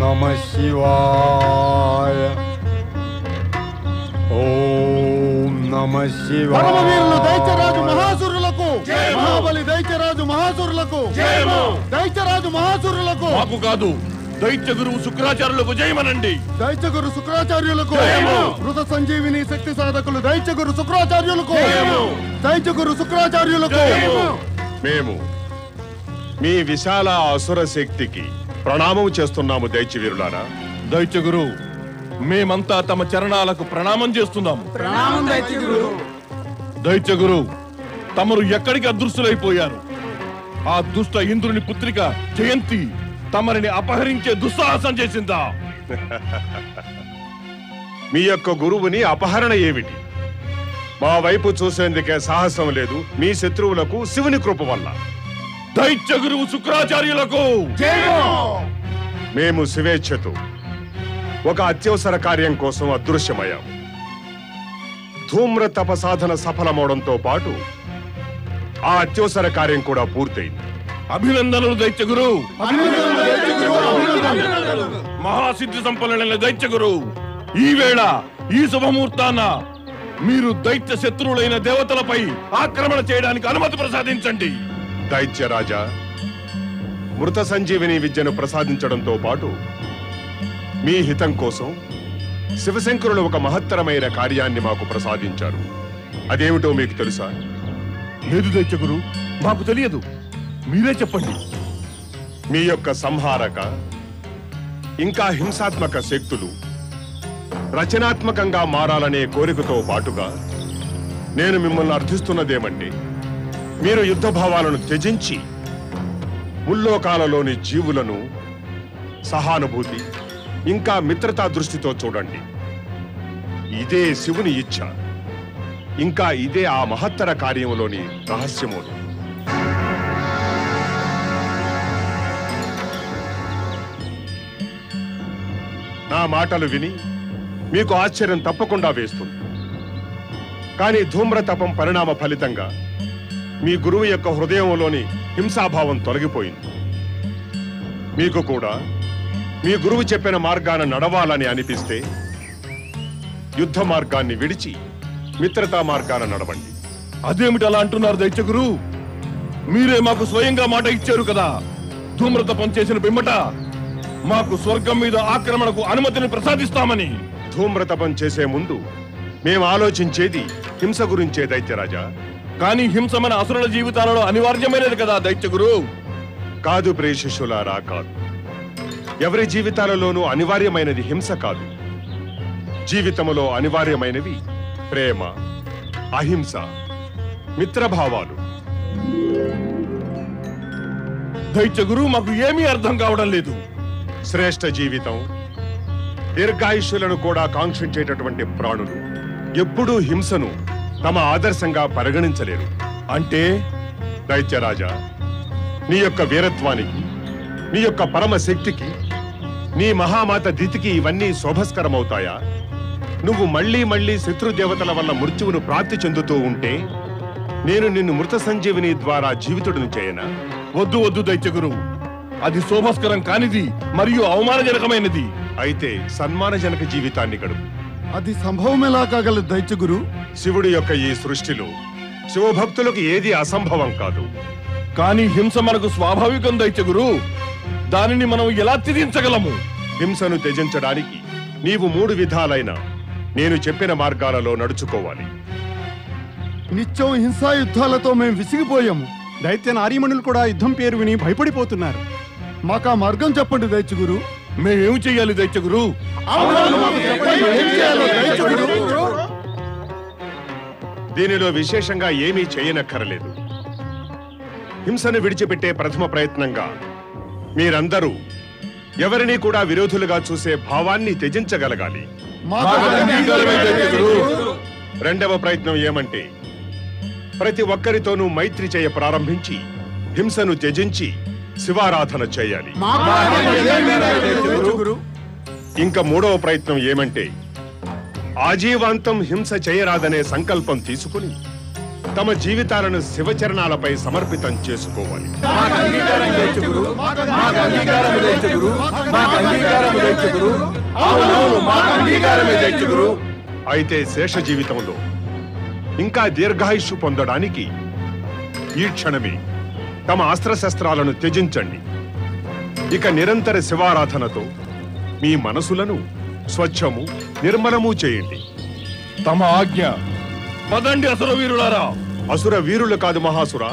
నమః శివాయ. ఓం నమః శివాయ. పరమవీరులు దైత్యరాజు మహాసురులకు, మహాబలి దైత్యరాజు మహాసురులకు, దైత్యరాజు మహాసురులకు. మాకు కాదు, దైత్య గురువు శుక్రాచార్యులకు జయమనండి. దైత్య గురు శుక్రాచార్యులకు, మృత సంజీవిని శక్తి సాధకులు దైత్య గురు శుక్రాచార్యులకు, దైత్య గురు శుక్రాచార్యులకు. మేము మీ విశాల అసుర శక్తికి ప్రణామం చేస్తున్నాము దైత్య వీరులారా. దైత్య గురు, మేమంతా తమ చరణాలకు ప్రణామం చేస్తున్నాము. దైత్య గురు, తమరు ఎక్కడికి అదృశ్యులైపోయారు? ఆ దుష్ట ఇంద్రుని పుత్రిక జయంతి తమరిని అపహరించే దుస్సాహసం చేసిందా? మీ యొక్క గురువుని అపహరణ ఏమిటి? మా వైపు చూసేందుకే సాహసం లేదు మీ శత్రువులకు శివుని కృప వల్ల. దైత్య గురువు శుక్రాచార్యులకు మేము శివేచ్ఛతో ఒక అత్యవసర కార్యం కోసం అదృశ్యమయ్యాము. ధూమ్ర తప సాధన సఫలమవడంతో పాటు ఆ అత్యవసర కార్యం కూడా పూర్తయింది. అభినందనలు దైత్య గురు. మహాసిద్ధి సంపన్నులైన దైత్య గురు, ఈ వేళ ఈ శుభముహూర్తాన మీరు దైత్య శత్రువులైన దేవతలపై ఆక్రమణ చేయడానికి అనుమతి ప్రసాదించండి. దైత్యరాజా, మృత సంజీవిని విద్యను ప్రసాదించడంతో పాటు మీ హితం కోసం శివశంకరులు ఒక మహత్తరమైన కార్యాన్ని మాకు ప్రసాదించారు. అదేమిటో మీకు తెలుసా? లేదు దైత్య గురు, మాకు తెలియదు, మీరే చెప్పండి. మీ యొక్క సంహారక ఇంకా హింసాత్మక శక్తులు రచనాత్మకంగా మారాలనే కోరికతో పాటుగా నేను మిమ్మల్ని అర్థిస్తున్నదేమంటే, మీరు యుద్ధ భావాలను త్యజించి ముల్లోకాలలోని జీవులను సహానుభూతి ఇంకా మిత్రతా దృష్టితో చూడండి. ఇదే శివుని ఇచ్ఛ, ఇంకా ఇదే ఆ మహత్తర కార్యంలోని రహస్యము. నా మాటలు విని మీకు ఆశ్చర్యం తప్పకుండా వేస్తుంది. కానీ ధూమ్రతపం పరిణామ ఫలితంగా మీ గురువు యొక్క హృదయంలోని హింసాభావం తొలగిపోయింది. మీకు కూడా మీ గురువు చెప్పిన మార్గాన నడవాలని అనిపిస్తే యుద్ధ మార్గాన్ని విడిచి మిత్రతా మార్గాన నడవండి. అదేమిటి అలా అంటున్నారు దైత్య గురు? మీరే మాకు స్వయంగా మాట ఇచ్చారు కదా, ధూమ్రతపం చేసిన పిమ్మట మాకు స్వర్గం మీద ఆక్రమణకు అనుమతిని ప్రసాదిస్తామని. ధూమ్రతపం చేసే ముందు మేము ఆలోచించేది హింస గురించే దైత్యరాజా. కానీ హింస మన అసురుల జీవితాలలో అనివార్యమైనది కదా దైత్య గురు? కాదు ప్రియ శిష్యులారా, కాదు. ఎవరి జీవితాలలోనూ అనివార్యమైనది హింస కాదు. జీవితంలో అనివార్యమైనవి ప్రేమ, అహింస, మిత్రభావాలు. దైత్య గురు, మాకు ఏమీ అర్థం కావడం లేదు. శ్రేష్ఠ జీవితం, దీర్ఘాయుష్యులను కూడా కాంక్షించేటటువంటి ప్రాణులు ఎప్పుడూ హింసను తమ ఆదర్శంగా పరిగణించలేరు. అంటే దైత్యరాజా, నీ యొక్క వీరత్వానికి, నీ యొక్క పరమ శక్తికి, నీ మహామాత దితికి ఇవన్నీ శోభస్కరమవుతాయా? నువ్వు మళ్లీ మళ్లీ శత్రుదేవతల వల్ల మృత్యువును ప్రాప్తి చెందుతూ ఉంటే నేను నిన్ను మృత సంజీవిని ద్వారా జీవితుడిని చేయనా? వద్దు వద్దు దైత్య గురు, అది శోభస్కరం కానిది మరియు అవమానజనకమైనది. అయితే సన్మానజనక జీవితాన్ని గడుపు. అది సంభవం ఎలా కాగలదు దైత్య గురు? శివుడి యొక్క ఈ సృష్టిలో శివభక్తులకు ఏది అసంభవం కాదు. కానీ హింస మనకు స్వాభావికం దైత్య గురు, దానిని మనం ఎలా త్యజించగలము? హింసను త్యజించడానికి నీవు 3 విధాలైన నేను చెప్పిన మార్గాలలో నడుచుకోవాలి. నిత్యం హింసా యుద్ధాలతో మేము విసిగిపోయాము. దైత్య నారీమణులు కూడా యుద్ధం పేరు విని భయపడిపోతున్నారు. మాకు ఆ మార్గం చెప్పండి దైత్య గురు. మేమేం చెయ్యాలి దైత్య గురు? దీనిలో విశేషంగా ఏమీ చేయనక్కరలేదు. హింసను విడిచిపెట్టే ప్రథమ ప్రయత్నంగా మీరందరూ ఎవరినీ కూడా విరోధులుగా చూసే భావాన్ని త్యజించగలగాలి. రెండవ ప్రయత్నం ఏమంటే, ప్రతి ఒక్కరితోనూ మైత్రి చేయ ప్రారంభించి హింసను త్యజించి శివారాధన చేయాలి. ఇంకా మూడవ ప్రయత్నం ఏమంటే, ఆజీవాంతం హింస చేయరాదనే సంకల్పం తీసుకుని తమ జీవితాలను శివచరణాలపై సమర్పితం చేసుకోవాలి. అయితే శేష జీవితంలో ఇంకా దీర్ఘాయుష్షు పొందడానికి ఈ క్షణమే తమ అస్త్రశస్త్రాలను త్యజించండి. ఇక నిరంతర శివారాధనతో మీ మనసులను స్వచ్ఛము నిర్మలము చేయండి. తమ ఆజ్ఞ. పదండి అసుర వీరులారా. అసుర వీరులు కాదు మహాసుర,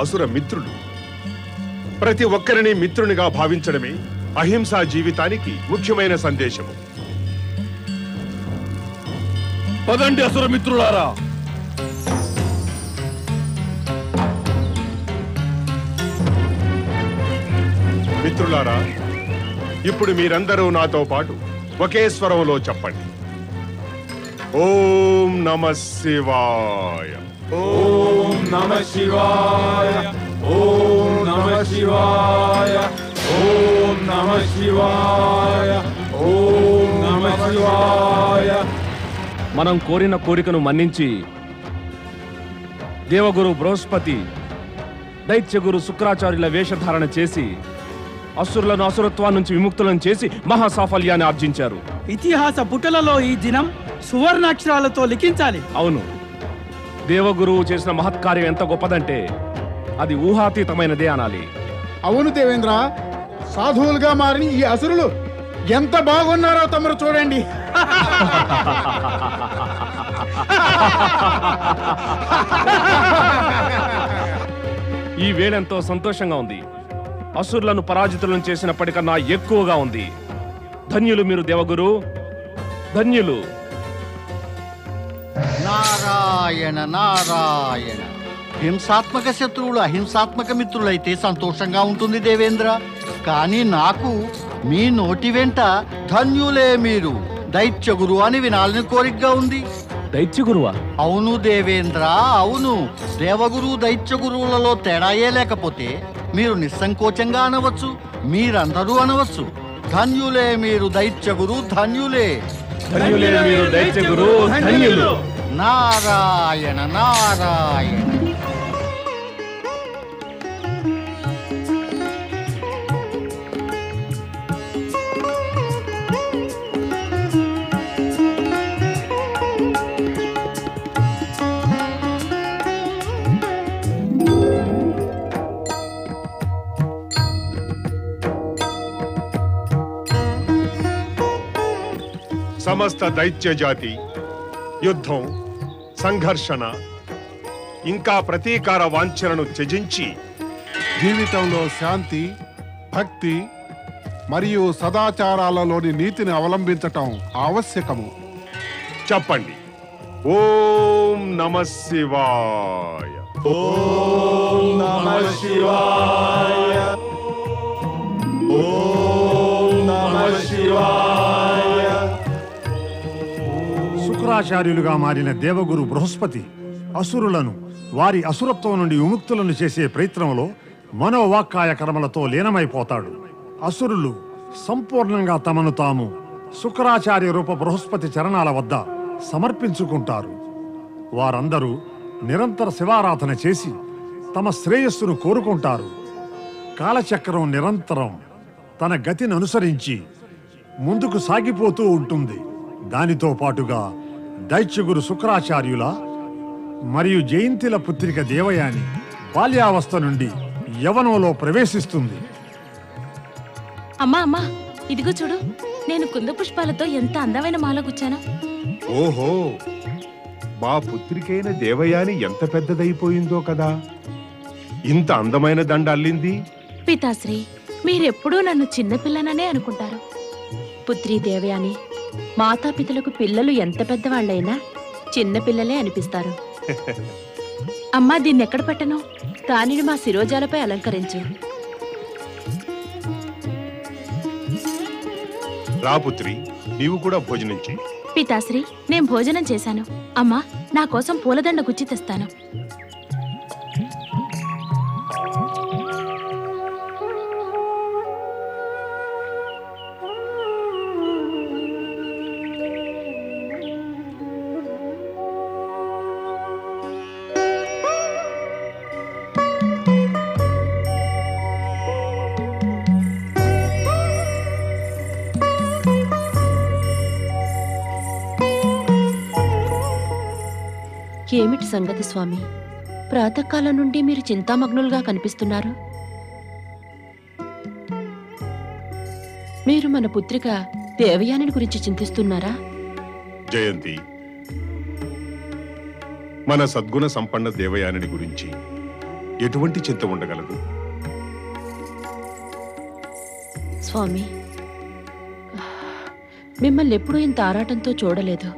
అసుర మిత్రులు. ప్రతి ఒక్కరిని మిత్రునిగా భావించడమే అహింసా జీవితానికి ముఖ్యమైన సందేశము. పదండి అసుర మిత్రులారా. మిత్రులారా, ఇప్పుడు మీరందరూ నాతో పాటు ఒకే స్వరంలో చెప్పండి. ఓం నమః శివాయ. ఓం నమః శివాయ. ఓం నమః శివాయ. ఓం నమః శివాయ. ఓం నమః శివాయ. మనం కోరిన కోరికను మన్నించి దేవగురు బృహస్పతి దైత్యగురు శుక్రాచార్యుల వేషధారణ చేసి అసురులను అసురత్వం నుంచి విముక్తులను చేసి మహాసాఫల్యాన్ని ఆర్జించారు. ఇతిహాస పుటలలో ఈ దినం సువర్ణాక్షరాలతో లిఖించాలి. అవును, దేవగురువు చేసిన మహత్కార్యం ఎంత గొప్పదంటే అది ఊహాతీతమైనదే అనాలి. అవును దేవేంద్ర, సాధువులుగా మారిన ఈ అసురులు ఎంత బాగున్నారో తమరు చూడండి. ఈ వేళెంతో సంతోషంగా ఉంది. అసురులను పరాజితులను చేసినప్పటికన్నా ఎక్కువగా ఉంది. ధన్యులు మీరు దేవగురు, ధన్యులు. నారాయణ నారాయణ. హింసాత్మక శత్రువులు అహింసాత్మక మిత్రులైతే సంతోషంగా ఉంటుంది దేవేంద్ర. కానీ నాకు మీ నోటి వెంట ధన్యులే మీరు దైత్యగురు అని వినాలని కోరికగా ఉంది. దైత్యగురువా? అవును దేవేంద్ర, అవును. దేవగురు దైత్యగురువులలో తేడాయే లేకపోతే మీరు నిస్సంకోచంగా అనవచ్చు, మీరందరూ అనవచ్చు. ధన్యులే మీరు దైత్యగురు, ధన్యులే. ధన్యులే మీరు దైత్యగురు, ధన్యులు. నారాయణ నారాయణ. సమస్త దైత్య జాతి యుద్ధం, సంఘర్షణ, ఇంకా ప్రతీకార వాంఛనను త్యజించి జీవితంలో శాంతి, భక్తి మరియు సదాచారాలలోని నీతిని అవలంబించటం ఆవశ్యకము. చెప్పండి. ఓం నమః శివాయ. ఓం నమః శివాయ. ఓం నమః శివాయ. శుక్రాచార్యులుగా మారిన దేవగురు బృహస్పతి అసురులను వారి అసురత్వం నుండి విముక్తులను చేసే ప్రయత్నంలో మనోవాక్కాయ కర్మలతో లీనమైపోతాడు. అసురులు సంపూర్ణంగా తమను తాము శుక్రాచార్య రూప బృహస్పతి చరణాల వద్ద సమర్పించుకుంటారు. వారందరూ నిరంతర శివారాధన చేసి తమ శ్రేయస్సును కోరుకుంటారు. కాలచక్రం నిరంతరం తన గతిని అనుసరించి ముందుకు సాగిపోతూ ఉంటుంది. దానితో పాటుగా దైత్యగురు శుక్రాచార్యుల మరియు జయంతిల పుత్రిక దేవయాని బాల్యావస్థ నుండి యవనంలో ప్రవేశిస్తుంది. అమ్మా అమ్మా, ఇదిగో చూడు, నేను కుంద పుష్పాలతో ఎంత అందమైన మాల గుచ్చాను. ఓహో, మా పుత్రికైన దేవయాని ఎంత పెద్దదైపోయిందో కదా. ఇంత అందమైన దండ అల్లింది. పితాశ్రీ, మీరెప్పుడూ నన్ను చిన్నపిల్లననే అనుకుంటారు. పుత్రి దేవయాని, మాతాపితలకు పిల్లలు ఎంత పెద్దవాళ్ళైనా చిన్నపిల్లలే అనిపిస్తారు. అమ్మా, దీన్ని ఎక్కడ పెట్టను? దానిని మా శిరోజాలపై అలంకరించు. రా పుత్రి, నీవు కూడా భోజనం చెయ్యి. పితాశ్రీ, నేను భోజనం చేశాను. అమ్మా, నా కోసం పూలదండ గుచ్చి తెస్తాను. ఏమిటి సంగతి స్వామి? ప్రాతకాలం నుండి మీరు చింతామగ్నులుగా కనిపిస్తున్నారు. మీరు మన పుత్రిక దేవయాని గురించి చింతిస్తున్నారా? జయంతి, మన సద్గుణ సంపన్న దేవయాని గురించి ఎటువంటి చింత ఉండగలదు? స్వామి, మిమ్మల్ని ఎప్పుడూ ఇంత ఆరాటంతో చూడలేదు.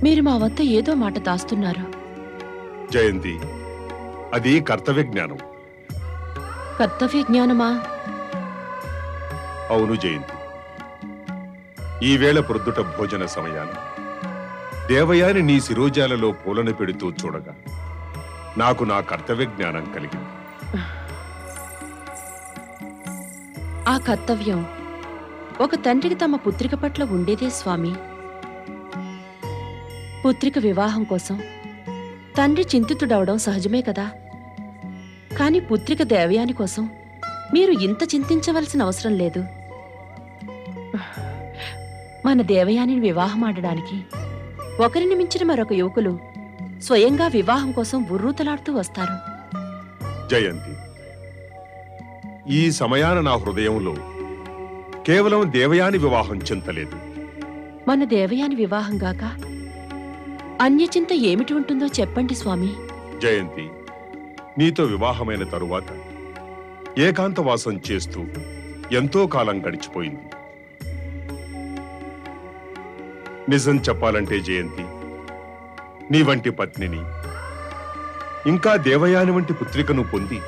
మీరు మా వద్ద ఏదో మాట దాస్తున్నారు. జయంతి, అది కర్తవ్య జ్ఞానం. కర్తవ్య జ్ఞానమా? అవును జయంతి. ఈవేళ ప్రొద్దుట భోజన సమయాన దేవయాని నీ శిరోజాలలో పూలను పెడుతూ చూడగా నాకు నా కర్తవ్య జ్ఞానం కలిగింది. ఆ కర్తవ్యం ఒక తండ్రికి తమ పుత్రిక పట్ల ఉండేదే స్వామి. పుత్రిక వివాహం కోసం తండ్రి చింతితుడవడం సహజమే కదా. కాని పుత్రిక దేవయాని కోసం మీరు ఇంత చింతించవలసిన అవసరం లేదు. మన దేవయానిని వివాహమాడడానికి ఒకరిని మించిన మరొక యువకులు స్వయంగా వివాహం కోసం ఉర్రూతలాడుతూ వస్తారు. జయంతి, ఈ సమయాన నా హృదయంలో కేవలం దేవయాని వివాహం చింతలేదు. మన దేవయాని వివాహం గాక అన్యచింత ఏమిటి ఉంటుందో చెప్పండి స్వామి. జయంతి, నీతో వివాహమైన తరువాత ఏకాంతవాసం చేస్తూ ఎంతో కాలం గడిచిపోయింది. నిజం చెప్పాలంటే జయంతి, నీ వంటి పత్నిని ఇంకా దేవయాని వంటి పుత్రికను పొంది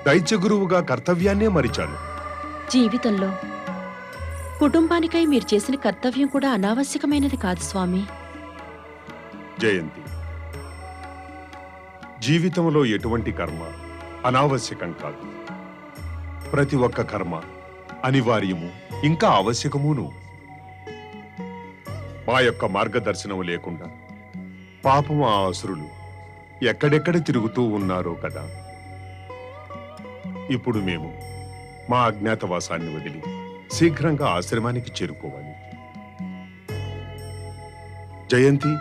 దైత్యగురువుగా కర్తవ్యాన్నే మరిచాను. జీవితంలో కుటుంబానికై మీరు చేసిన కర్తవ్యం కూడా అనావశ్యకమైనది కాదు స్వామి. జయంతి, జీవితంలో ఎటువంటి కర్మ అనావశ్యకం కాదు. ప్రతి ఒక్క కర్మ అనివార్యము, ఇంకా ఆవశ్యకమును. మా యొక్క మార్గదర్శనం లేకుండా పాపం ఆ అసురులు ఎక్కడెక్కడ తిరుగుతూ ఉన్నారో కదా. ఇప్పుడు మేము మా అజ్ఞాతవాసాన్ని వదిలి శీఘ్రంగా ఆశ్రమానికి చేరుకోవాలి. జయంతి,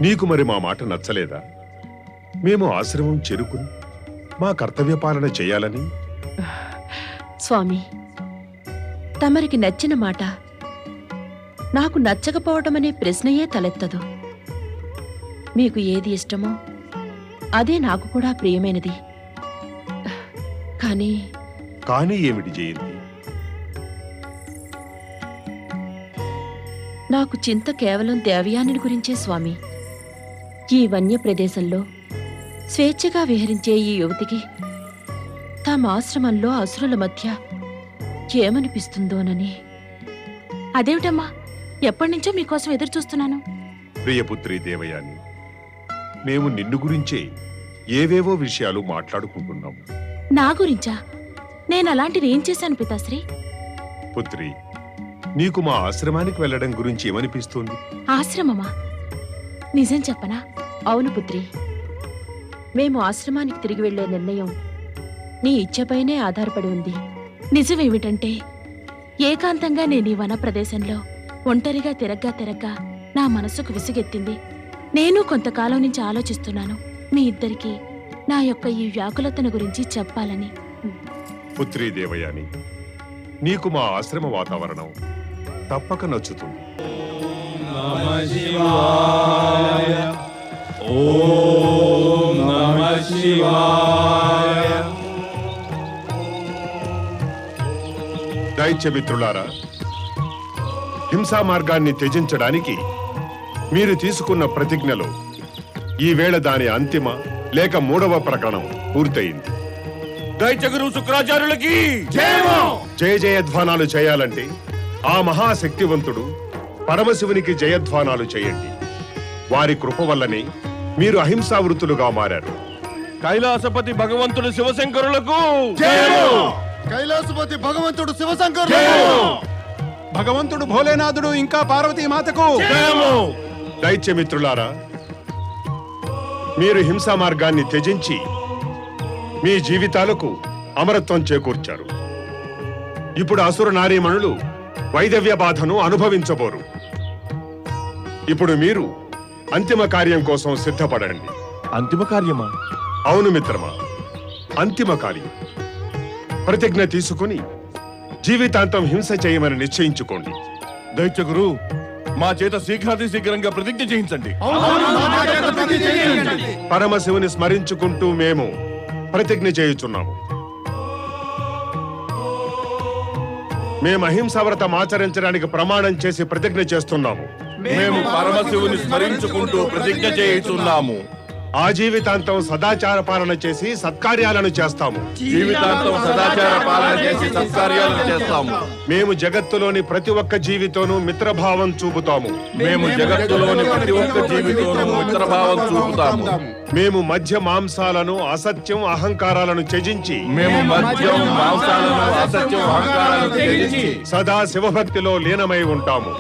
నీకు మరి మా మాట నచ్చలేదా? మేము ఆశ్రమం చేరుకుని మా కర్తవ్య పాలన చేయాలని. స్వామి, తమరికి నచ్చిన మాట నాకు నచ్చకపోవడం అనే ప్రశ్నయే తలెత్తదు. మీకు ఏది ఇష్టమో అదే నాకు కూడా ప్రియమైనది. కానీ ఏమిటి జయంతి? నాకు చింత కేవలం దేవయాని గురించే స్వామి. ఈ వన్య ప్రదేశంలో స్వేచ్ఛగా విహరించే ఈ యువతికి తమ ఆశ్రమంలో అసురుల మధ్య ఏమనిపిస్తుందోనని. అదేమిటమ్మా, ఎప్పటినుంచో మీకోసం ఎదురు చూస్తున్నాను. ప్రియపుత్రి దేవయాని, మేము నిన్ను గురించే ఏవేవో విషయాలు మాట్లాడుకుంటున్నాము. నా గురించా? నేను అలాంటిది ఏం చేశాను పితాశ్రీ? పుత్రి, నీకు మా ఆశ్రమానికి వెళ్ళడం గురించి ఏమనిపిస్తోంది? ఆశ్రమమా? నిజం చెప్పనా? అవును పుత్రి, మేము ఆశ్రమానికి తిరిగి వెళ్లే నిర్ణయం నీ ఇచ్చపైనే ఆధారపడి ఉంది. నిజమేమిటంటే ఏకాంతంగా నేను ఈ వన ప్రదేశంలో ఒంటరిగా తిరగ్గా నా మనసుకు విసుగెత్తింది. నేను కొంతకాలం నుంచి ఆలోచిస్తున్నాను మీ ఇద్దరికీ నా యొక్క ఈ వ్యాకులతను గురించి చెప్పాలని. పుత్రి దేవయాని, నీకు మా ఆశ్రమ వాతావరణం తప్పక నచ్చుతుంది. నమః శివాయ. ఓం నమః శివాయ. దైత్యమిత్రులారా, హింసా మార్గాన్ని త్యజించడానికి మీరు తీసుకున్న ప్రతిజ్ఞలో ఈవేళ దాని అంతిమ లేక 3వ ప్రకరణం పూర్తయింది. దైత్యగురు శుక్రాచార్యులకి జయ జయధ్వానాలు చేయాలంటే ఆ మహాశక్తివంతుడు పరమశివునికి జయధ్వానాలు చేయండి. వారి కృప వల్లనే మీరు అహింసావృతులుగా మారారు. కైలాసపతి భగవంతుడు శివశంకరులకు, కైలాసపతి భగవంతుడు శివశంకరుడు, భగవంతుడు భోలేనాథుడు ఇంకా పార్వతీ మాతకు. దైత్యమిత్రులారా, మీరు హింసా మార్గాన్ని త్యజించి మీ జీవితాలకు అమరత్వం చేకూర్చారు. ఇప్పుడు అసుర నారీమణులు వైదవ్య బాధను అనుభవించబోరు. ఇప్పుడు మీరు అంతిమ కార్యం కోసం సిద్ధపడండి. అంతిమ కార్యమా? అవును మిత్రమా, అంతిమ కార్యం. ప్రతిజ్ఞ తీసుకుని జీవితాంతం హింస చేయమని నిశ్చయించుకోండి. దైత్యగురు, మా చేత శీఘ్రాతి శీఘ్రంగా ప్రతిజ్ఞ చేయించండి. పరమశివుని స్మరించుకుంటూ మేము ప్రతిజ్ఞ చేయుచున్నాము. మేము అహింసావ్రతం ఆచరించడానికి ప్రమాణం చేసి ప్రతిజ్ఞ చేస్తున్నాము. మేము పరమశివుని స్మరించుకుంటూ ప్రతిజ్ఞ చేయుచున్నాము. ఆ జీవితాంతం సదాచార పాలన చేసి సత్కార్యాలను చేస్తాము. జీవితాంతం సదాచార పాలన చేసి సత్కార్యాలను చేస్తాము. మేము జగత్తులోని ప్రతి ఒక్క జీవితోనూ మిత్రభావం చూపుతాము. మేము జగత్తులోని ప్రతి ఒక్క జీవితోనూ మిత్రభావం చూపుతాము. మేము మధ్య మాంసాలను, అసత్యం, అహంకారాలను త్యజించి సదా శివభక్తిలో లీనమై ఉంటాము.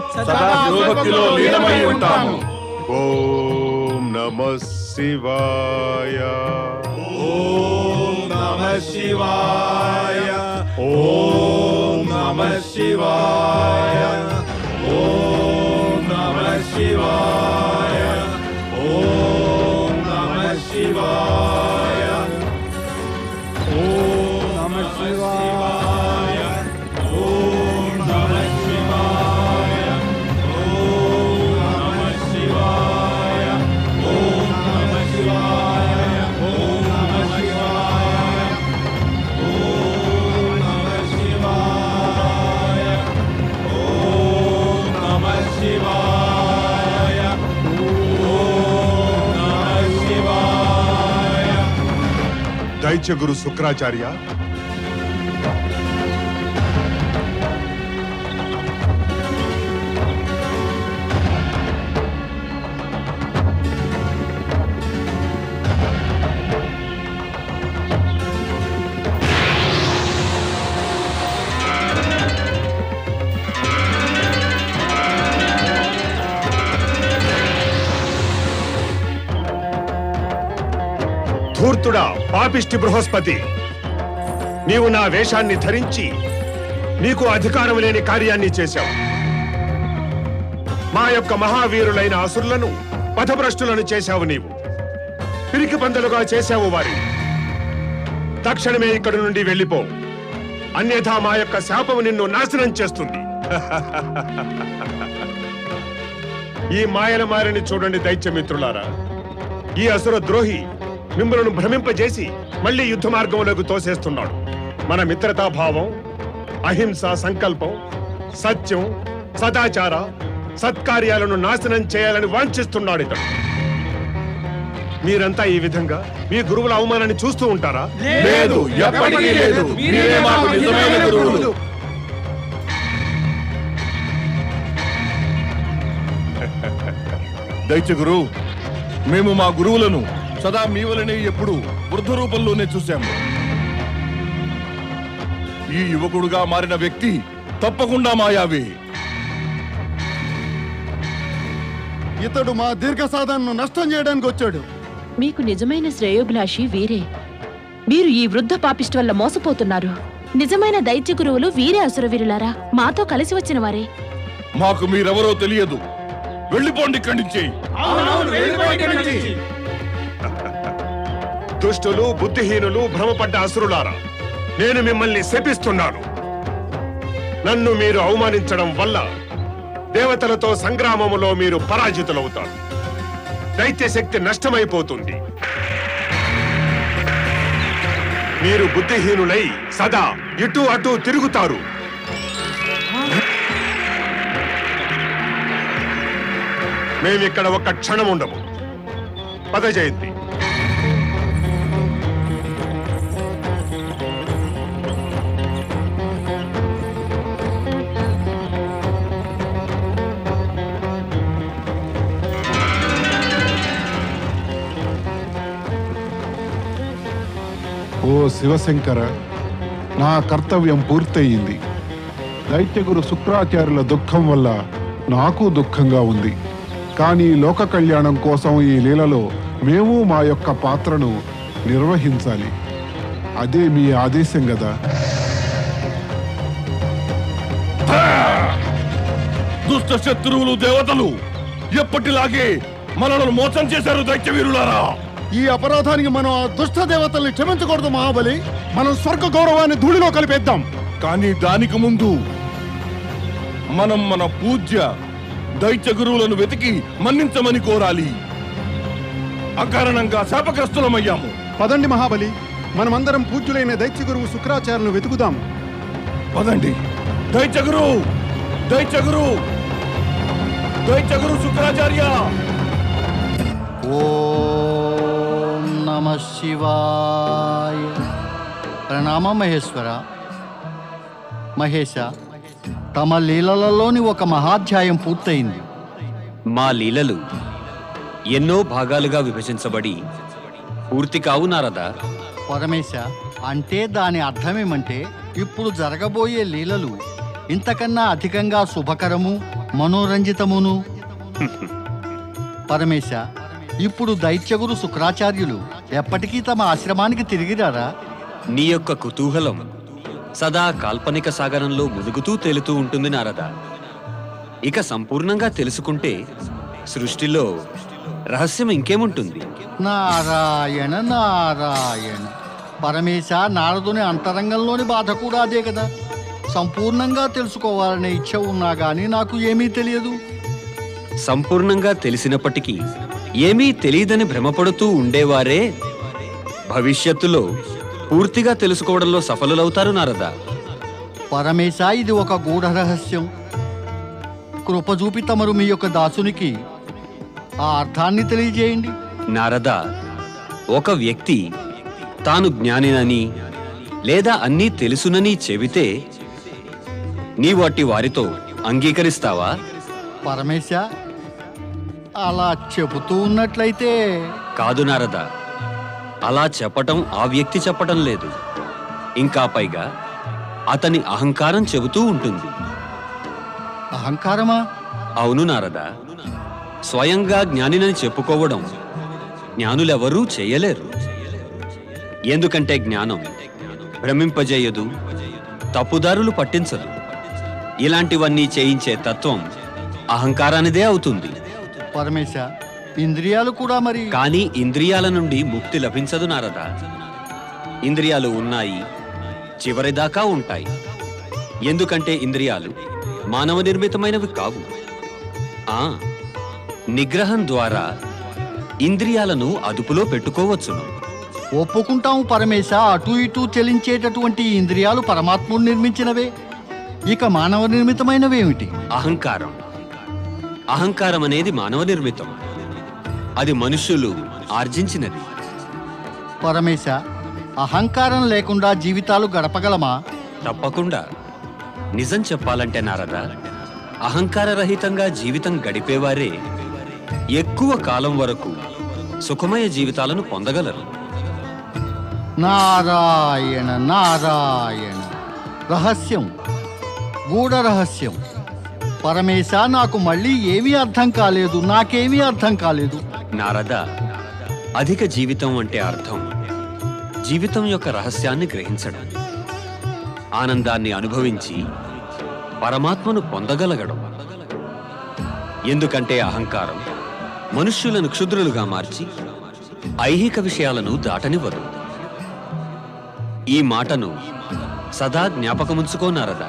ఓం నమః శివాయ. ఓం నమః శివాయ. ఓం నమః శివాయ. ఓం నమః శివాయ. ఓం నమః శివాయ. ఓం నమః శివాయ. ఓం నమః శివాయ. ఓం నమః శివాయ. ఓం నమః శివాయ. ఓం నమః శివాయ. ఓం నమః శివాయ. ఓం నమః శివాయ. ఓం నమః శివాయ. దైత్యగురు శుక్రాచార్య, ధూర్తుడా, పాపిష్టి బృహస్పతి, నీవు నా వేషాన్ని ధరించి నీకు అధికారం లేని కార్యాన్ని చేశావు. మా యొక్క మహావీరులైన అసురులను పథభ్రష్టులను చేశావు. నీవు పిరికి పందలుగా చేశావు వారి. తక్షణమే ఇక్కడి నుండి వెళ్ళిపో, అన్యథా మా యొక్క శాపము నిన్ను నాశనం చేస్తుంది. ఈ మాయల మారిని చూడండి దైత్యమిత్రులారా. ఈ అసుర ద్రోహి మిమ్మల్ని భ్రమింపజేసి మళ్ళీ యుద్ధ మార్గంలోకి తోసేస్తున్నాడు. మన మిత్రతా భావం, అహింస సంకల్పం, సత్యం, సదాచార, సత్కార్యాలను నాశనం చేయాలని వాంఛిస్తున్నాడు ఇతడు. మీరంతా ఈ విధంగా మీ గురువుల అవమానాన్ని చూస్తూ ఉంటారా? లేదు, ఎప్పటికీ లేదు. మీరే మాకు నిజమైన గురువులు. దైత్యగురు, మేము మా గురువులను సదా మీ వలనే ఎప్పుడు వృద్ధ రూపంలోనే చూశాము. ఈ యువకుడుగా మారిన వ్యక్తి తప్పకుండా మాయావి. ఇతడు మా దీర్ఘ సాధనను నష్టం చేయడానికి వచ్చాడు. మీకు నిజమైన శ్రేయోభిలాషి వీరే. మీరు ఈ వృద్ధ పాపిష్టి వల్ల మోసపోతున్నారు. నిజమైన దైత్య గురువులు వీరే అసురవీరులారా, మాతో కలిసి వచ్చిన వారే. మాకు మీరెవరో తెలియదు. వెళ్ళిపోండి ఇక్కడి నుంచి. దుష్టులు, బుద్ధిహీనులు, భ్రమపడ్డ అసురులారా, నేను మిమ్మల్ని శపిస్తున్నాను. నన్ను మీరు అవమానించడం వల్ల దేవతలతో సంగ్రామములో మీరు పరాజితులవుతారు. దైత్య శక్తి నష్టమైపోతుంది. మీరు బుద్ధిహీనులై సదా ఇటు అటు తిరుగుతారు. మేమిక్కడ ఒక్క క్షణం ఉండము. పద జయంతి. ఓ శివశంకర, నా కర్తవ్యం పూర్తయింది. దైత్యగురు శుక్రాచార్యుల దుఃఖం వల్ల నాకు దుఃఖంగా ఉంది. కానీ లోక కళ్యాణం కోసం ఈ లీలలో మేము మా యొక్క పాత్రను నిర్వహించాలి. అదే మీ ఆదేశం కదా. దుష్ట శత్రువులు దేవతలు ఎప్పటిలాగే మనల్ని మోసం చేశారు దైత్య వీరులారా. ఈ అపరాధానికి మనం ఆ దుష్ట దేవతల్ని క్షమించకూడదు మహాబలి. మనం స్వర్గ గౌరవాన్ని ధూళిలో కలిపేద్దాం. కానీ దానికి ముందు మనం మన పూజ్య దైత్య గురువులను వెతికి మన్నించమని కోరాలి. అకారణంగా శాపగ్రస్తులమయ్యాము. పదండి మహాబలి, మనమందరం పూజ్యులైన దైత్య గురువు శుక్రాచార్యులను వెతుకుదాం. పదండి. దైత్య గురు, దైత్య గురు, దైత్య గురు శుక్రాచార్య. ఓం నమః శివాయ. ప్రణామ మహేశ్వర. మహేశ, తమ లీలలలోని ఒక మహాధ్యాయం పూర్తయింది. మా లీలలు ఎన్నో భాగాలుగా విభజించబడి పూర్తి కావు నారదా. పరమేశ, అంటే దాని అర్థమేమంటే ఇప్పుడు జరగబోయే లీలలు ఇంతకన్నా అధికంగా శుభకరము మనోరంజితమును. పరమేశ, ఇప్పుడు దైత్యగురు శుక్రాచార్యులు ఎప్పటికీ తమ ఆశ్రమానికి తిరిగిరారా? నీ యొక్క కుతూహలం సదా కాల్పనిక సాగరంలో మునుగుతూ తేలుతూ ఉంటుంది నారదా. ఇక సంపూర్ణంగా తెలుసుకుంటే సృష్టిలో రహస్యం ఇంకేముంటుంది? నారాయణ నారాయణ. పరమేశ, నారదుని అంతరంగంలోని బాధ కూడా అదే కదా. సంపూర్ణంగా తెలుసుకోవాలనే ఇచ్చ ఉన్నా గానీ నాకు ఏమీ తెలియదు. సంపూర్ణంగా తెలిసినప్పటికీ ఏమీ తెలియదని భ్రమపడుతూ ఉండేవారే భవిష్యత్తులో పూర్తిగా తెలుసుకోవడంలో సఫలులవుతారు నారదా. పరమేశ, ఇది ఒక గూఢ రహస్యం. కృప చూపి తమరు మీ యొక్క దాసునికి ఆ అర్థాన్ని తెలియజేయండి. నారదా, ఒక వ్యక్తి తాను జ్ఞానినని లేదా అన్నీ తెలుసునని చెబితే నీ వాటి వారితో అంగీకరిస్తావా? పరమేశ, అలా చెబుతూ ఉన్నట్లయితే. కాదు నారదా, అలా చెప్పటం ఆ వ్యక్తి చెప్పటం లేదు. ఇంకా పైగా అతని అహంకారం చెబుతూ ఉంటుంది. అహంకారమా? అవును నారదా. స్వయంగా జ్ఞానినని చెప్పుకోవడం జ్ఞానులెవరూ చేయలేరు. ఎందుకంటే జ్ఞానం భ్రమింపజేయదు, తప్పుదారులు పట్టించదు. ఇలాంటివన్నీ చేయించే తత్వం అహంకారానిదే అవుతుంది. పరమేశ, ఇంద్రియాలు కూడా మరి. కానీ ఇంద్రియాల నుండి ముక్తి లభించదు నారదా. ఇంద్రియాలు ఉన్నాయి, చివరిదాకా ఉంటాయి. ఎందుకంటే ఇంద్రియాలు మానవ నిర్మితమైనవి కావు. నిగ్రహం ద్వారా ఇంద్రియాలను అదుపులో పెట్టుకోవచ్చును. ఒప్పుకుంటాము పరమేశ. అటు ఇటు చెలించేటటువంటి ఇంద్రియాలు పరమాత్ముడు నిర్మించినవే. ఇక మానవ నిర్మితమైనవేమిటి? అహంకారం. అహంకారం అనేది మానవ నిర్మితం. అది మనుష్యులు ఆర్జించినది. పరమేశ, అహంకారం లేకుండా జీవితాలు గడపగలమా? తప్పకుండా. నిజం చెప్పాలంటే నారదా, అహంకారరహితంగా జీవితం గడిపేవారే ఎక్కువ కాలం వరకు సుఖమయ జీవితాలను పొందగలరు. నారాయణ నారాయణ. రహస్యం, గూఢ రహస్యం. పరమేశ, నాకు మళ్ళీ ఏమీ అర్థం కాలేదు. నాకేమీ అర్థం కాలేదు. నారదా, అధిక జీవితం అంటే అర్థం జీవితం యొక్క రహస్యాన్ని గ్రహించడం, ఆనందాన్ని అనుభవించి పరమాత్మను పొందగలగడం. ఎందుకంటే అహంకారం మనుష్యులను క్షుద్రులుగా మార్చి ఐహిక విషయాలను దాటనివ్వదు. ఈ మాటను సదా జ్ఞాపకముంచుకో నారదా.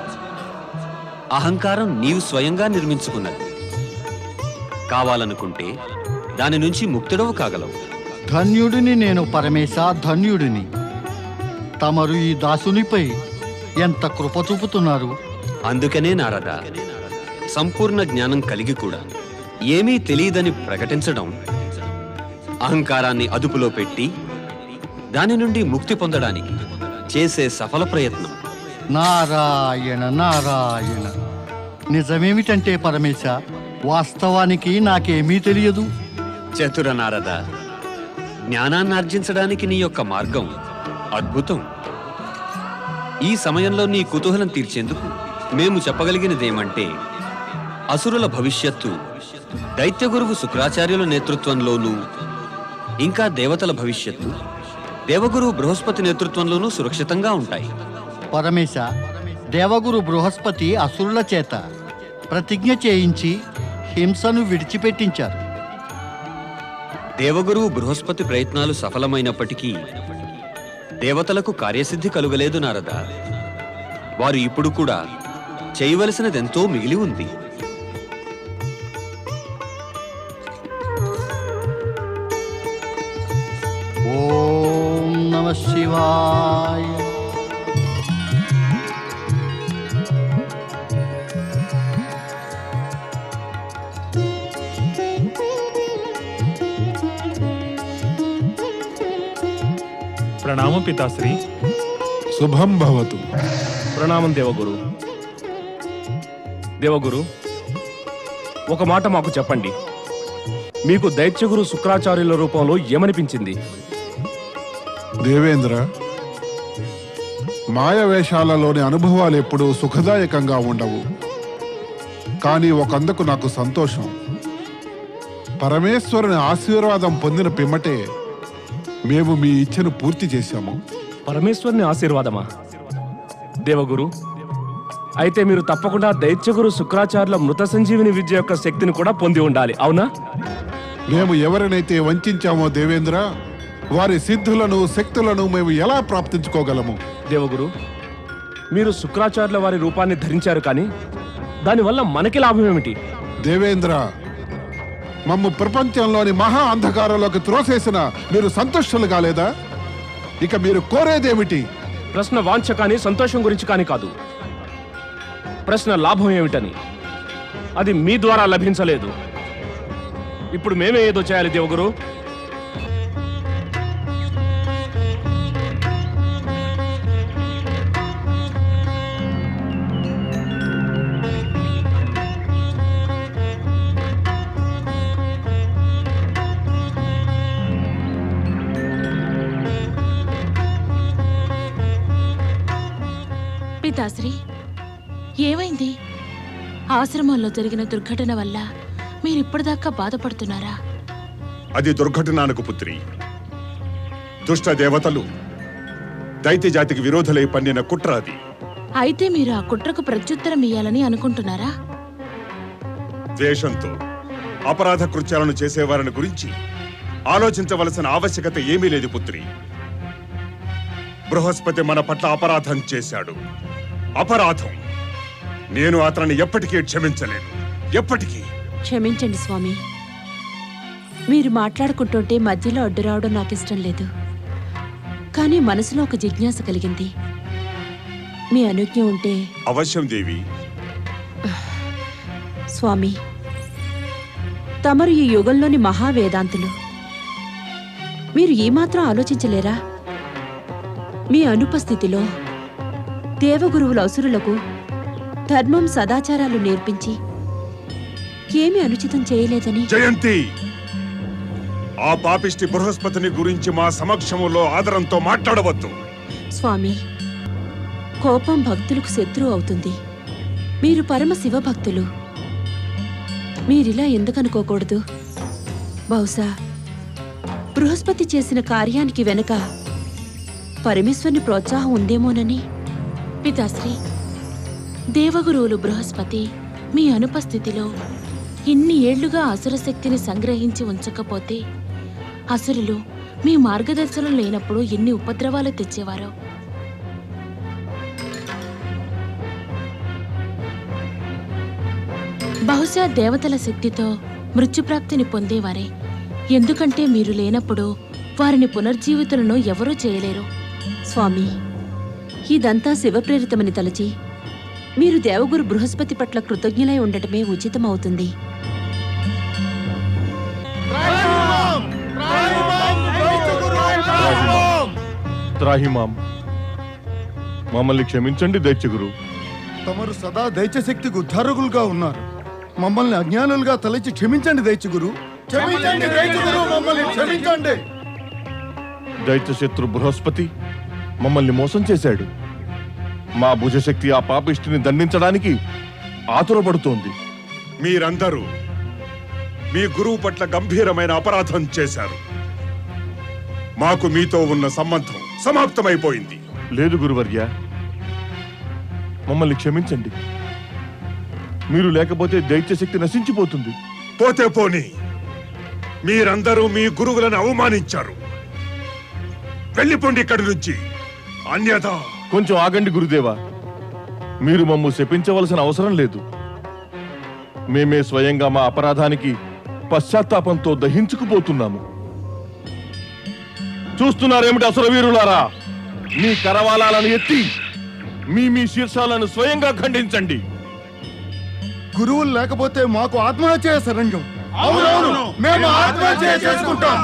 అహంకారం నీవు స్వయంగా నిర్మించుకున్నది. కావాలనుకుంటే దాని నుంచి ముక్తుడవు కాగలవు. ధన్యుడిని నేను పరమేశ, ధన్యుడిని. తమరు ఈ దాసునిపై ఎంత కృప చూపుతున్నారు. అందుకనే నారదా, సంపూర్ణ జ్ఞానం కలిగి కూడా ఏమీ తెలియదని ప్రకటించడం అహంకారాన్ని అదుపులో పెట్టి దాని నుండి ముక్తి పొందడానికి చేసే సఫల ప్రయత్నం. నారాయణ నారాయణ. నిజమేమిటంటే పరమేశ, వాస్తవానికి నాకేమీ తెలియదు. చతుర నారద, జ్ఞానాన్ని ఆర్జించడానికి నీ యొక్క మార్గం అద్భుతం. ఈ సమయంలో నీ కుతూహలం తీర్చేందుకు మేము చెప్పగలిగినదేమంటే, అసురుల భవిష్యత్తు దైత్యగురువు శుక్రాచార్యుల నేతృత్వంలోనూ, ఇంకా దేవతల భవిష్యత్తు దేవగురువు బృహస్పతి నేతృత్వంలోనూ సురక్షితంగా ఉంటాయి. పరమేశ, దేవగురు బృహస్పతి అసురుల చేత ప్రతిజ్ఞ చేయించి హింసను విడిచిపెట్టించారు. దేవగురువు బృహస్పతి ప్రయత్నాలు సఫలమైనప్పటికీ దేవతలకు కార్యసిద్ధి కలుగలేదు నారద. వారు ఇప్పుడు కూడా చేయవలసినదెంతో మిగిలి ఉంది. ఓం నమః శివాయ. ప్రణామం పితాశ్రీ. శుభం భవతు. ప్రణామం దేవగురు. దేవగురు, ఒక మాట మాకు చెప్పండి. మీకు దైత్యగురు శుక్రాచార్యుల రూపంలో ఏమనిపించింది? దేవేంద్ర, మాయవేషాలలోని అనుభవాలు ఎప్పుడూ సుఖదాయకంగా ఉండవు. కానీ ఒకందుకు నాకు సంతోషం. పరమేశ్వరుని ఆశీర్వాదం పొందిన పిమ్మటే మేము మీ ఇచ్ఛను పూర్తి చేశాము. పరమేశ్వరుని ఆశీర్వాదమా? దేవగురు, అయితే మీరు తప్పకుండా దైత్యగురు శుక్రాచార్యుల మృత సంజీవిని విద్య యొక్క శక్తిని కూడా పొంది ఉండాలి, అవునా? మేము ఎవరినైతే వంచామో దేవేంద్ర, వారి సిద్ధులను శక్తులను మేము ఎలా ప్రాప్తించుకోగలము? దేవగురు, మీరు శుక్రాచార్యుల వారి రూపాన్ని ధరించారు, కానీ దానివల్ల మనకి లాభం ఏమిటి? దేవేంద్ర, మమ్ము ప్రపంచంలోని మహా అంధకారంలోకి త్రోసేసిన మీరు సంతుష్టులు కాలేదా? ఇక మీరు కోరేదేమిటి? ప్రశ్న వాంఛ కానీ సంతోషం గురించి కానీ కాదు. ప్రశ్న లాభం ఏమిటని. అది మీ ద్వారా లభించలేదు. ఇప్పుడు మేమే ఏదో చేయాలి దేవగురు. పితాశ్రీ, ఏమైంది? ఆశ్రమంలో జరిగిన దుర్ఘటన వల్ల మీరిప్పటిదాకా బాధపడుతున్నారా? అది దుర్ఘటనానికి పుత్రి. దుష్ట దేవతలు దైత్య జాతికి విరోధులై పన్నిన కుట్ర అది. అయితే మీరు ఆ కుట్రకు ప్రత్యుత్తరం ఇయ్యాలని అనుకుంటున్నారా? ద్వేషంతో అపరాధ కృత్యాలను చేసేవారిని గురించి ఆలోచించవలసిన ఆవశ్యకత ఏమీ లేదు పుత్రి. బృహస్పతి మన పట్ల అపరాధం చేశాడు. అపరాధం. నేను అతన్ని ఎప్పటికీ క్షమించలేను. ఎప్పటికీ. క్షమించండి స్వామి. మీరు మాట్లాడుకుంటుంటే మధ్యలో అడ్డు రావడం నాకు ఇష్టం లేదు. కానీ మనసులో ఒక జిజ్ఞాస కలిగింది. మీ అనుజ్ఞ ఉంటే. అవశ్యం దేవి. స్వామి, తమరు ఈ యుగంలోని మహావేదాంతులు. మీరు ఏమాత్రం ఆలోచించలేరా? మీ అనుపస్థితిలో దేవగురువుల అసురులకు ధర్మం సదాచారాలు నేర్పించి ఏమీ అనుచితం చేయలేదని. జయంతి, ఆ పాపిష్టి బృహస్పతిని గురించి మా సమక్షములో ఆదరంతో మాట్లాడవద్దు. స్వామి, కోపం భక్తులకు శత్రువు అవుతుంది. మీరు పరమ శివ భక్తులు. మీరిలా ఎందుకనుకోకూడదు? బహుశా బృహస్పతి చేసిన కార్యానికి వెనుక పరమేశ్వరుని ప్రోత్సాహం ఉందేమోనని. పితాశ్రీ, దేవగురువులు బృహస్పతి మీ అనుపస్థితిలో ఇన్ని ఏళ్లుగా అసుర శక్తిని సంగ్రహించి ఉంచకపోతే అసురులు మీ మార్గదర్శనం లేనప్పుడు ఎన్ని ఉపద్రవాలు తెచ్చేవారో. బహుశా దేవతల శక్తితో మృత్యుప్రాప్తిని పొందేవారే. ఎందుకంటే మీరు లేనప్పుడు వారిని పునర్జీవితులను ఎవరూ చేయలేరు. స్వామి, ఇదంతా శివప్రేరితమని తలచి మీరు దేవగురు బృహస్పతి పట్ల కృతజ్ఞులై ఉండటమే ఉచితమవుతుంది. త్రాహిమాం, మమ్మల్ని క్షమించండి దైత్యగురు. తమరు సదా దైత్యశక్తికి ఉద్ధారకులుగా ఉన్నారు. మమ్మల్ని అజ్ఞానులుగా తలచి క్షమించండి దైత్యగురు. క్షమించండి దైత్యగురు, మమ్మల్ని క్షమించండి. దైత్యశత్రు బృహస్పతి మమ్మల్ని మోసం చేశాడు. మా భుజశక్తి ఆ పాపిష్టిని దండించడానికి ఆతురపడుతోంది. మీరందరూ మీ గురువు పట్ల గంభీరమైన అపరాధం చేశారు. మాకు మీతో ఉన్న సంబంధం సమాప్తమైపోయింది. లేదు గురువర్య, మమ్మల్ని క్షమించండి. మీరు లేకపోతే దైత్యశక్తి నశించిపోతుంది. పోతే పోని, మీరందరూ మీ గురువులను అవమానించారు. వెళ్ళిపోండి ఇక్కడి నుంచి, అన్యథా. కొంచెం ఆగండి గురుదేవా, మీరు మమ్ము శపించవలసిన అవసరం లేదు. మేమే స్వయంగా మా అపరాధానికి పశ్చాత్తాపంతో దహించుకుపోతున్నాము. చూస్తున్నారేమిటి అసురవీరులారా? మీ కరవాలాలను ఎత్తి మీ శీర్షాలను స్వయంగా ఖండించండి. గురువులు లేకపోతే మాకు ఆత్మహత్య శరణ్యం. అవునవును, మేము ఆత్మహత్య చేసుకుంటాం.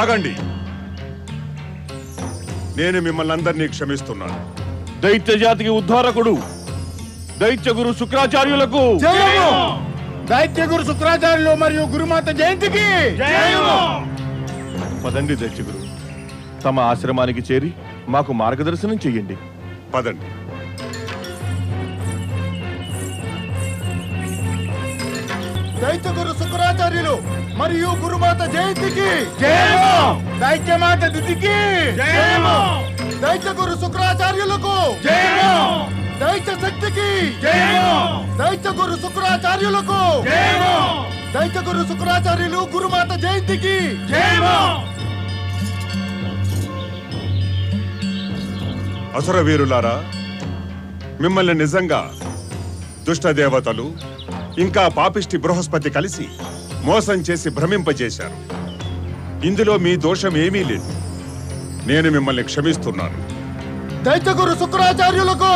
ఆగండి, నేను మిమ్మల్ని అందరినీ క్షమిస్తున్నాను. దైత్య జాతికి ఉద్ధారకుడు దైత్య గురు శుక్రాచార్యులకు దైత్య గురు శుక్రాచార్యులు మరియు గురుమాత జయంతికి పదండి. దైత్య గురు తమ ఆశ్రమానికి చేరి మాకు మార్గదర్శనం చెయ్యండి. పదండి. దైత్య గురు శుక్రాచార్యులు మరియు గురుమాత జయంతికి దైత్యమాత దితికి దైత్య గురు శుక్రాచార్యులకు దైత్య శక్తికి దైత్య గురు శుక్రాచార్యులకు దైత్య గురు శుక్రాచార్యులు గురుమాత జయంతికి అసుర వీరులారా, మిమ్మల్ని నిజంగా దుష్ట దేవతలు ఇంకా పాపిష్టి బృహస్పతి కలిసి మోసం చేసి భ్రమింపజేశారు. ఇందులో మీ దోషం ఏమీ లేదు. నేను మిమ్మల్ని క్షమిస్తున్నాను. దైత్య గురు శుక్రాచార్యులకు